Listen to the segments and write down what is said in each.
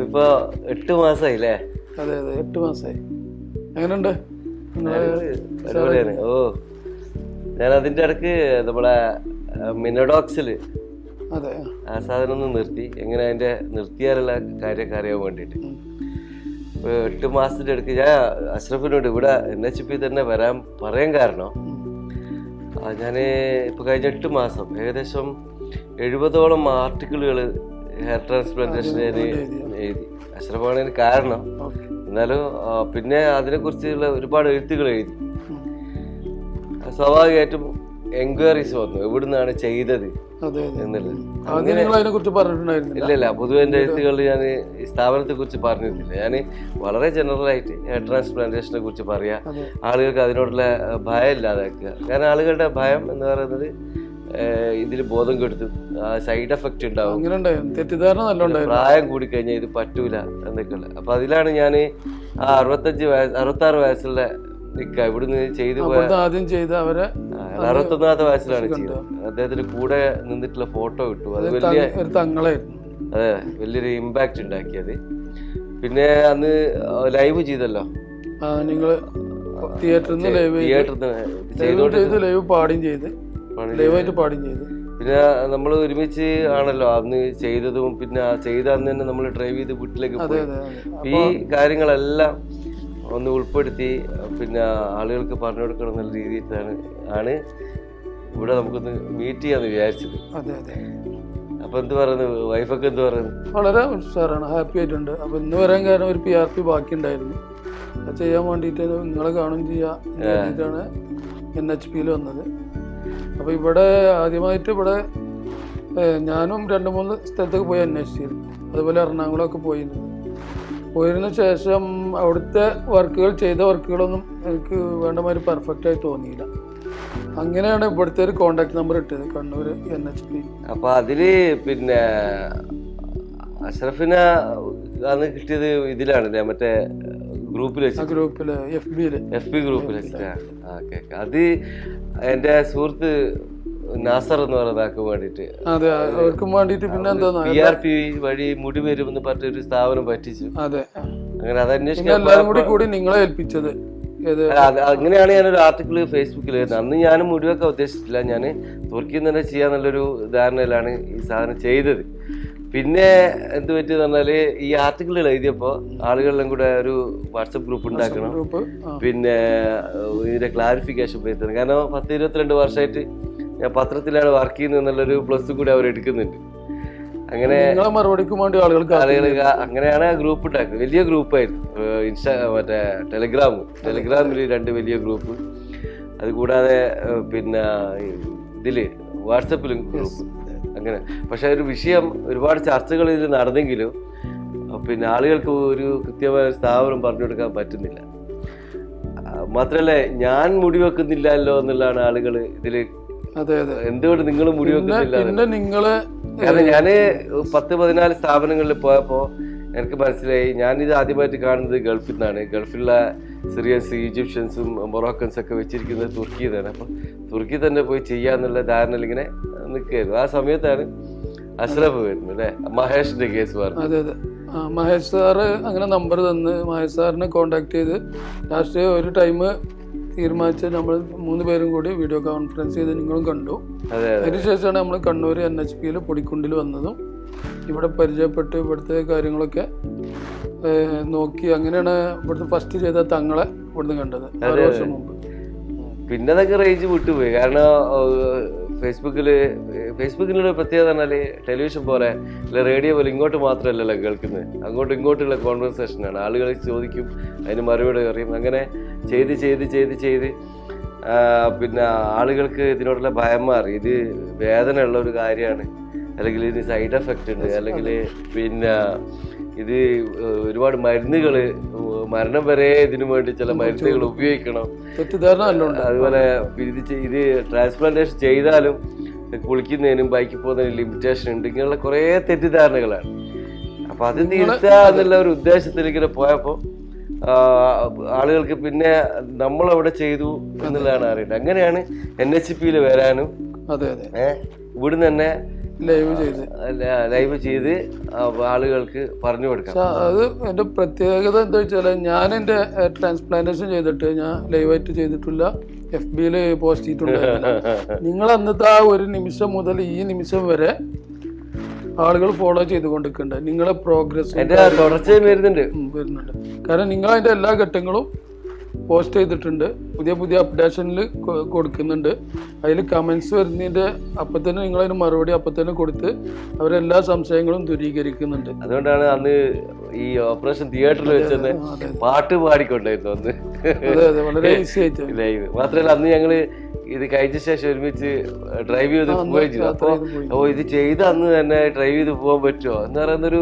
ഇപ്പൊ 8 മാസമായില്ലേ? അതെ അതെ 8 മാസമായി. എങ്ങനെയുണ്ട്? അടിപൊളിയാണ്. ഓ, ഞാൻ അതിന്റെ ഇടക്ക് നമ്മളെ മിനഡോക്സില് അതെ ആ സാധനം ഒന്ന് നിർത്തി. എങ്ങനെ അതിന്റെ നിർത്തിയാലുള്ള കാര്യമൊക്കെ അറിയാൻ വേണ്ടിട്ട് 8 മാസത്തിന്റെ ഇടക്ക് ഞാൻ അഷ്റഫിനോട് ഇവിടെ NHP തന്നെ വരാൻ പറയാൻ കാരണം, ഞാൻ ഇപ്പൊ കഴിഞ്ഞ 8 മാസം ഏകദേശം 70ഓളം ആർട്ടിക്കിളുകൾ ഹെയർ ട്രാൻസ്പ്ലാന്റേഷൻ എഴുതി. അഷ്റഫാണ് അതിന് കാരണം. എന്നാലും പിന്നെ അതിനെ കുറിച്ചുള്ള ഒരുപാട് എഴുത്തുകൾ എഴുതി. സ്വാഭാവികമായിട്ടും എൻക്വയറീസ് വന്നു, എവിടുന്നാണ് ചെയ്തത് എന്നുള്ളത്. ഇല്ല, പൊതുവെ എൻ്റെ എഴുത്തുകളിൽ ഞാൻ ഈ സ്ഥാപനത്തെ കുറിച്ച് പറഞ്ഞിരുന്നില്ല. ഞാൻ വളരെ ജനറൽ ആയിട്ട് ഹെയർ ട്രാൻസ്പ്ലാന്റേഷനെ കുറിച്ച് പറയാ, ആളുകൾക്ക് അതിനോടുള്ള ഭയം ഇല്ലാതാക്കുക. കാരണം ആളുകളുടെ ഭയം എന്ന് പറയുന്നത് ഇതിൽ ബോധം കെടുത്തും, സൈഡ് എഫക്റ്റ് ഉണ്ടാവും, പ്രായം കൂടി കഴിഞ്ഞാൽ ഇത് പറ്റൂല എന്നൊക്കെയുള്ള. അപ്പൊ അതിലാണ് ഞാൻ ആ 66 വയസ്സുള്ള ഇവിടുന്ന് ചെയ്തു പോയ ആദ്യം ചെയ്ത അവരെ 61ാമത്തെ വയസ്സിലാണ് ചെയ്തത്. അദ്ദേഹത്തിന് കൂടെ നിന്നിട്ടുള്ള ഫോട്ടോ കിട്ടും. അത് അതെ, വലിയൊരു ഇമ്പാക്ട് ഉണ്ടാക്കിയത്. പിന്നെ അന്ന് ലൈവ് ചെയ്തല്ലോ, പിന്നെ നമ്മൾ ഒരുമിച്ച് ആണല്ലോ അന്ന് ചെയ്തതും. പിന്നെ ചെയ്ത അന്ന് തന്നെ നമ്മൾ ഡ്രൈവ് ചെയ്ത് വീട്ടിലേക്ക് പോയി. ഈ കാര്യങ്ങളെല്ലാം ഒന്ന് ഉൾപ്പെടുത്തി പിന്നെ ആളുകൾക്ക് പറഞ്ഞു കൊടുക്കണം എന്നുള്ള രീതിയിലാണ് ഇവിടെ നമുക്കൊന്ന് മീറ്റ് ചെയ്യാന്ന് വിചാരിച്ചത്. അപ്പൊ എന്ത് പറയുന്നു, വൈഫൊക്കെ എന്ത് പറയുന്നു? വളരെ ഉഷാറാണ്, ഹാപ്പി ആയിട്ടുണ്ട്. അപ്പൊ ഇന്ന് വരാൻ കാരണം ഒരു PRP ബാക്കി ഉണ്ടായിരുന്നു, അത് ചെയ്യാൻ വേണ്ടിയിട്ട് നിങ്ങളെ കാണും ചെയ്യാൻ വേണ്ടിയിട്ടാണ് NHPയിൽ വന്നത്. അപ്പൊ ഇവിടെ ആദ്യമായിട്ട് ഇവിടെ ഞാനും 2-3 സ്ഥലത്തൊക്കെ പോയി അന്വേഷിച്ചു. അതുപോലെ എറണാകുളമൊക്കെ പോയതിനു ശേഷം അവിടുത്തെ ചെയ്ത വർക്കുകളൊന്നും എനിക്ക് വേണ്ട മാതിരി പെർഫെക്റ്റ് ആയി തോന്നിയില്ല. അങ്ങനെയാണ് ഇവിടുത്തെ ഒരു കോണ്ടാക്ട് നമ്പർ ഇട്ടത്, കണ്ണൂർ NHP. അപ്പൊ അതില് പിന്നെ അഷ്റഫിനെ അന്ന് കിട്ടിയത് ഇതിലാണ്, മറ്റേ ഗ്രൂപ്പില് FB ഗ്രൂപ്പിൽ വെച്ചിട്ടാ. അത് എന്റെ സുഹൃത്ത് നാസർ എന്ന് പറയുന്ന വേണ്ടിട്ട് PRP വഴി മുടി വരുമെന്ന് പറഞ്ഞൊരു സ്ഥാപനം പറ്റിച്ചു. അങ്ങനെ അത് നിങ്ങളെ ഏൽപ്പിച്ചത്. അങ്ങനെയാണ് ഞാനൊരു ആർട്ടിക്കിൾ ഫേസ്ബുക്കിൽ എഴുതുന്നത്. അന്ന് ഞാനും മുടിവെക്കാൻ ഉദ്ദേശിച്ചിട്ടില്ല, ഞാൻ തുർക്കിയിൽ തന്നെ ചെയ്യാന്നുള്ളൊരു ധാരണയിലാണ് ഈ സാധനം ചെയ്തത്. പിന്നെ എന്ത് പറ്റിയെന്ന് പറഞ്ഞാല് ഈ ആർട്ടിക്കിളുകൾ എഴുതിയപ്പോ ആളുകളെല്ലാം കൂടെ ഒരു വാട്സപ്പ് ഗ്രൂപ്പ് ഉണ്ടാക്കണം, പിന്നെ ഇതിന്റെ ക്ലാരിഫിക്കേഷൻ വരുത്തണം. കാരണം 10-22 വർഷമായിട്ട് ഞാൻ പത്രത്തിലാണ് വർക്ക് ചെയ്യുന്നത് എന്നുള്ളൊരു പ്ലസ് കൂടി അവർ എടുക്കുന്നുണ്ട്. അങ്ങനെ അങ്ങനെയാണ് ആ ഗ്രൂപ്പ് ഉണ്ടാക്കുന്നത്. വലിയ ഗ്രൂപ്പായിരുന്നു. മറ്റേ ടെലിഗ്രാമിൽ 2 വലിയ ഗ്രൂപ്പ്, അത് കൂടാതെ പിന്നെ ഇതില് വാട്സപ്പിലും ഗ്രൂപ്പ്. അങ്ങനെ പക്ഷെ ഒരു വിഷയം ഒരുപാട് ചർച്ചകൾ ഇതിൽ നടന്നെങ്കിലും പിന്നെ ആളുകൾക്ക് ഒരു കൃത്യമായ സ്ഥാപനം പറഞ്ഞു കൊടുക്കാൻ പറ്റുന്നില്ല. മാത്രല്ല ഞാൻ മുടി വെക്കുന്നില്ലല്ലോ എന്നുള്ളതാണ് ആളുകൾ ഇതില്. എന്തുകൊണ്ട് നിങ്ങൾ മുടി വെക്കുന്നില്ല? കാരണം ഞാന് 10-14 സ്ഥാപനങ്ങളിൽ പോയപ്പോ എനിക്ക് മനസ്സിലായി, ഞാനിത് ആദ്യമായിട്ട് കാണുന്നത് ഗൾഫിൽ നിന്നാണ്. ഗൾഫിലുള്ള സിറിയൻസ്, ഈജിപ്ഷ്യൻസും മൊറോക്കൻസ് ഒക്കെ വെച്ചിരിക്കുന്നത് തുർക്കിയിൽ നിന്നാണ്. അപ്പൊ തുർക്കി തന്നെ പോയി ചെയ്യാന്നുള്ള ധാരണയിൽ ഇങ്ങനെ നിൽക്കുകയായിരുന്നു. ആ സമയത്താണ് അഷ്റഫ് വരുന്നത് അല്ലെ, മഹേഷിന്റെ കേസ് പറഞ്ഞു. അതെ അതെ, മഹേഷ് സാറ് അങ്ങനെ നമ്പർ തന്ന് മഹേഷ് സാറിനെ കോണ്ടാക്ട് ചെയ്ത് ലാസ്റ്റ് ഒരു ടൈം തീരുമാനിച്ച് നമ്മൾ 3 പേരും കൂടി വീഡിയോ കോൺഫറൻസ് ചെയ്ത് നിങ്ങളും കണ്ടു. അതിനുശേഷമാണ് നമ്മൾ കണ്ണൂർ NHPയിൽ പൊടിക്കുണ്ടിൽ വന്നതും ഇവിടെ പരിചയപ്പെട്ട് ഇവിടുത്തെ കാര്യങ്ങളൊക്കെ നോക്കി. അങ്ങനെയാണ് ഇവിടുത്തെ ഫസ്റ്റ് ചെയ്ത തങ്ങളെ ഇവിടുന്ന് കണ്ടത് 6 വർഷം മുമ്പ്. പിന്നെ അതൊക്കെ റേഞ്ച് വിട്ടുപോയി. കാരണം ഫേസ്ബുക്കിലുള്ള പ്രത്യേകത പറഞ്ഞാല് ടെലിവിഷൻ പോലെ അല്ലെ റേഡിയോ പോലെ ഇങ്ങോട്ട് മാത്രമല്ലല്ലോ കേൾക്കുന്നത്, അങ്ങോട്ടും ഇങ്ങോട്ടുള്ള കോൺവെർസേഷനാണ്. ആളുകൾ ചോദിക്കും, അതിന് മറുപടി പറയും. അങ്ങനെ ചെയ്ത് പിന്നെ ആളുകൾക്ക് ഇതിനോടുള്ള ഭയം മാറി. ഇത് വേദന ഉള്ള ഒരു കാര്യമാണ്, അല്ലെങ്കിൽ ഇതിന് സൈഡ് എഫക്റ്റ് ഉണ്ട്, അല്ലെങ്കിൽ പിന്നെ ഇത് ഒരുപാട് മരുന്നുകൾ, മരണം വരെ ഇതിനു വേണ്ടി ചില മരുന്നുകൾ ഉപയോഗിക്കണം. അതുപോലെ ഇത് ട്രാൻസ്പ്ലാന്റേഷൻ ചെയ്താലും കുളിക്കുന്നതിനും ബൈക്കിൽ പോകുന്നതിനും ലിമിറ്റേഷൻ ഉണ്ട്. ഇങ്ങനെയുള്ള കുറേ തെറ്റിദ്ധാരണകളാണ്. അപ്പൊ അത് തിരുത്തുക എന്നുള്ള ഒരു ഉദ്ദേശത്തിൽ ഇങ്ങനെ പോയപ്പോ ആളുകൾക്ക് പിന്നെ നമ്മളവിടെ ചെയ്തു എന്നുള്ളതാണ് അറിയേണ്ടത്. അങ്ങനെയാണ് NHPയിൽ വരാനും ഇവിടുന്ന് തന്നെ ലൈവ് ചെയ്ത് ആളുകൾക്ക് പറഞ്ഞു കൊടുക്കാം. അത് എൻ്റെ പ്രത്യേകത എന്താ വെച്ചാൽ ഞാൻ എൻ്റെ ട്രാൻസ്പ്ലാന്റേഷൻ ചെയ്തിട്ട് ഞാൻ ലൈവായിട്ട് ചെയ്തിട്ടില്ല, FB-യിൽ പോസ്റ്റ് ചെയ്തിട്ടുണ്ടായിരുന്നില്ല. നിങ്ങൾ അന്നത്തെ ആ ഒരു നിമിഷം മുതൽ ഈ നിമിഷം വരെ ആളുകൾ ഫോളോ ചെയ്തുകൊണ്ടിരിക്കുന്നുണ്ട്. നിങ്ങളെ പ്രോഗ്രസ് വരുന്നുണ്ട്. കാരണം നിങ്ങൾ അതിൻ്റെ എല്ലാ ഘട്ടങ്ങളും പോസ്റ്റ് ചെയ്തിട്ടുണ്ട്, പുതിയ പുതിയ അപ്ഡേഷനിൽ കൊടുക്കുന്നുണ്ട്. അതിൽ കമൻസ് വരുന്നതിൻ്റെ അപ്പം തന്നെ നിങ്ങളതിന് മറുപടി അപ്പം തന്നെ കൊടുത്ത് അവരെല്ലാ സംശയങ്ങളും ദൂരീകരിക്കുന്നുണ്ട്. അതുകൊണ്ടാണ് അന്ന് ഈ ഓപ്പറേഷൻ തിയേറ്ററിൽ വെച്ചെന്ന് പാട്ട് പാടിക്കൊണ്ടായിരുന്നു അന്ന്. അതെ അതെ, വളരെ ഈസി ആയിട്ട് ലൈവ്. മാത്രമല്ല അന്ന് ഞങ്ങള് ഇത് കഴിച്ച ശേഷം ഒരുമിച്ച് ഡ്രൈവ് ചെയ്ത് പോവുകയും ചെയ്തു. അപ്പൊ ഇത് ചെയ്ത അന്ന് തന്നെ ഡ്രൈവ് ചെയ്ത് പോകാൻ പറ്റുമോ എന്ന് പറയുന്നൊരു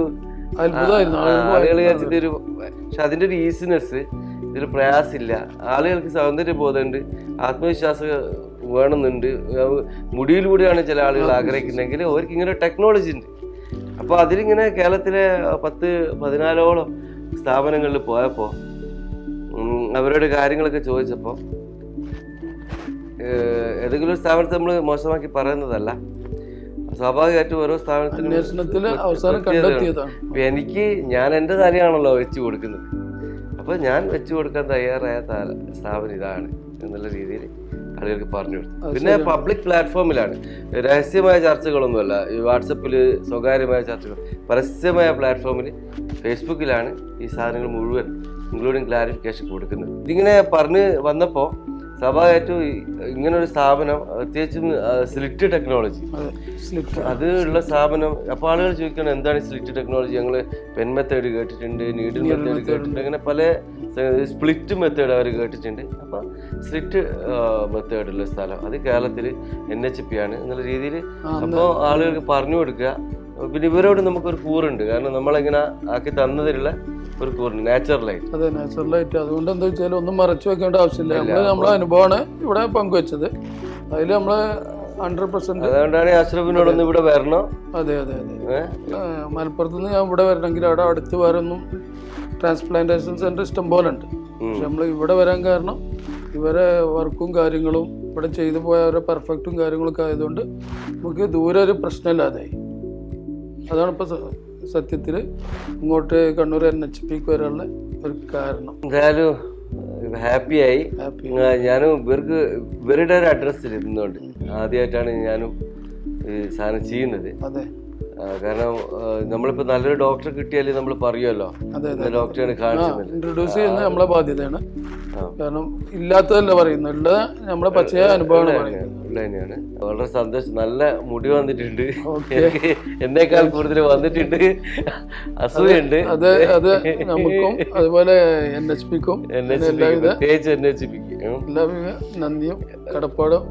ആളുകൾ വിചാരിച്ചിട്ട് ഒരു, പക്ഷെ അതിന്റെ ഒരു ഈസിനെസ് ഇതിൽ പ്രയാസമില്ല. ആളുകൾക്ക് സൗന്ദര്യ ബോധമുണ്ട്, ആത്മവിശ്വാസം വേണമെന്നുണ്ട്. മുടിയിലൂടെയാണ് ചില ആളുകൾ ആഗ്രഹിക്കുന്നെങ്കിൽ അവർക്ക് ഇങ്ങനെ ടെക്നോളജി ഉണ്ട്. അപ്പോൾ അതിലിങ്ങനെ കേരളത്തിലെ 10-14ഓളം സ്ഥാപനങ്ങളിൽ പോയപ്പോൾ അവരുടെ കാര്യങ്ങളൊക്കെ ചോദിച്ചപ്പോൾ ഏതെങ്കിലും ഒരു സ്ഥാപനത്തെ നമ്മൾ മോശമാക്കി പറയുന്നതല്ല, സ്വാഭാവികമായിട്ടും ഓരോ സ്ഥാപനത്തിനും എനിക്ക് ഞാൻ എൻ്റെ തലയാണല്ലോ വെച്ച് കൊടുക്കുന്നത്. അപ്പോൾ ഞാൻ വെച്ച് കൊടുക്കാൻ തയ്യാറായ സ്ഥാപനം ഇതാണ് എന്നുള്ള രീതിയിൽ ആളുകൾക്ക് പറഞ്ഞു കൊടുത്തു. പിന്നെ പബ്ലിക് പ്ലാറ്റ്ഫോമിലാണ്, രഹസ്യമായ ചർച്ചകളൊന്നുമല്ല. ഈ വാട്സപ്പിൽ സ്വകാര്യമായ ചർച്ചകൾ, പരസ്യമായ പ്ലാറ്റ്ഫോമിൽ ഫേസ്ബുക്കിലാണ് ഈ സാധനങ്ങൾ മുഴുവൻ ഇൻക്ലൂഡിങ് ക്ലാരിഫിക്കേഷൻ കൊടുക്കുന്നത്. ഇതിങ്ങനെ പറഞ്ഞ് വന്നപ്പോൾ സ്വാഭാവികമായിട്ടും ഇങ്ങനൊരു സ്ഥാപനം, പ്രത്യേകിച്ചും സ്ലിറ്റ് ടെക്നോളജി അത് ഉള്ള സ്ഥാപനം. അപ്പോൾ ആളുകൾ ചോദിക്കണം എന്താണ് സ്ലിറ്റ് ടെക്നോളജി? ഞങ്ങൾ പെൻ മെത്തേഡ് കേട്ടിട്ടുണ്ട്, നീഡിൽ മെത്തേഡ് കേട്ടിട്ടുണ്ട്, അങ്ങനെ പല സ്പ്ലിറ്റ് മെത്തേഡ് അവർ കേട്ടിട്ടുണ്ട്. അപ്പോൾ സ്ലിറ്റ് മെത്തേഡുള്ള സ്ഥലം അത് കേരളത്തിൽ NHP ആണ് എന്നുള്ള രീതിയിൽ അപ്പോൾ ആളുകൾക്ക് പറഞ്ഞു കൊടുക്കുക. പിന്നെ ഇവരോട് നമുക്കൊരു കൂറുണ്ട്, കാരണം നമ്മളെങ്ങനെ ആക്കി തന്നതിലുള്ള ഒരു കൂറുണ്ട്, നാച്ചുറലായിട്ട്. അതെ, നാച്ചുറലായിട്ട്. അതുകൊണ്ട് എന്താ വെച്ചാൽ ഒന്നും മറച്ചു വെക്കേണ്ട ആവശ്യമില്ല. നമ്മളെ അനുഭവമാണ് ഇവിടെ പങ്കുവെച്ചത്. അതിൽ നമ്മള് 100%. അതുകൊണ്ടാണ് അഷ്റഫിനോടൊന്ന് ഇവിടെ വരണം. അതെ അതെ അതെ, മലപ്പുറത്ത് നിന്ന് ഞാൻ ഇവിടെ വരണമെങ്കിൽ അവിടെ അടുത്ത് വേറെ ഒന്നും ട്രാൻസ്പ്ലാന്റേഷൻ സെന്റർ ഇഷ്ടം പോലെ ഉണ്ട്. പക്ഷെ നമ്മൾ ഇവിടെ വരാൻ കാരണം ഇവരെ വർക്കും കാര്യങ്ങളും ഇവിടെ ചെയ്തു പോയ അവരെ പെർഫെക്റ്റും കാര്യങ്ങളൊക്കെ ആയതുകൊണ്ട് നമുക്ക് ദൂരെ ഒരു പ്രശ്നമില്ലാതായി. അതാണ് ഇപ്പൊ സത്യത്തിൽ ഇങ്ങോട്ട് കണ്ണൂർ NHPക്ക് വരാനുള്ള ഒരു കാരണം. എന്തായാലും ഹാപ്പിയായി. ഞാനും ഇവരുടെ ഒരു അഡ്രസ്സിൽ ഇരുന്നുകൊണ്ട് ആദ്യമായിട്ടാണ് ഞാനും ഈ സാധനം ചെയ്യുന്നത്. അതെ, കാരണം നമ്മളിപ്പോ നല്ലൊരു ഡോക്ടറെ കിട്ടിയാൽ നമ്മൾ പറയുമല്ലോ ഡോക്ടറാണ് കാണിച്ചത്. ഇൻട്രൊഡ്യൂസ് ചെയ്യുന്നത് നമ്മളെ ബാധ്യതയാണ്. കാരണം ഇല്ലാത്തതല്ല പറയുന്നത്, ഉള്ളത് നമ്മളെ പച്ചയായ അനുഭവമാണ് തന്നെയാണ്. വളരെ സന്തോഷം. നല്ല മുടി വന്നിട്ടുണ്ട്, എന്നേക്കാൾ കൂടുതൽ വന്നിട്ടുണ്ട്, അസൂയുണ്ട്. അത് നമുക്കും അതുപോലെ NHPക്കും പ്രത്യേകിച്ച് NHPക്ക് എല്ലാവിധ നന്ദിയും കടപ്പാടും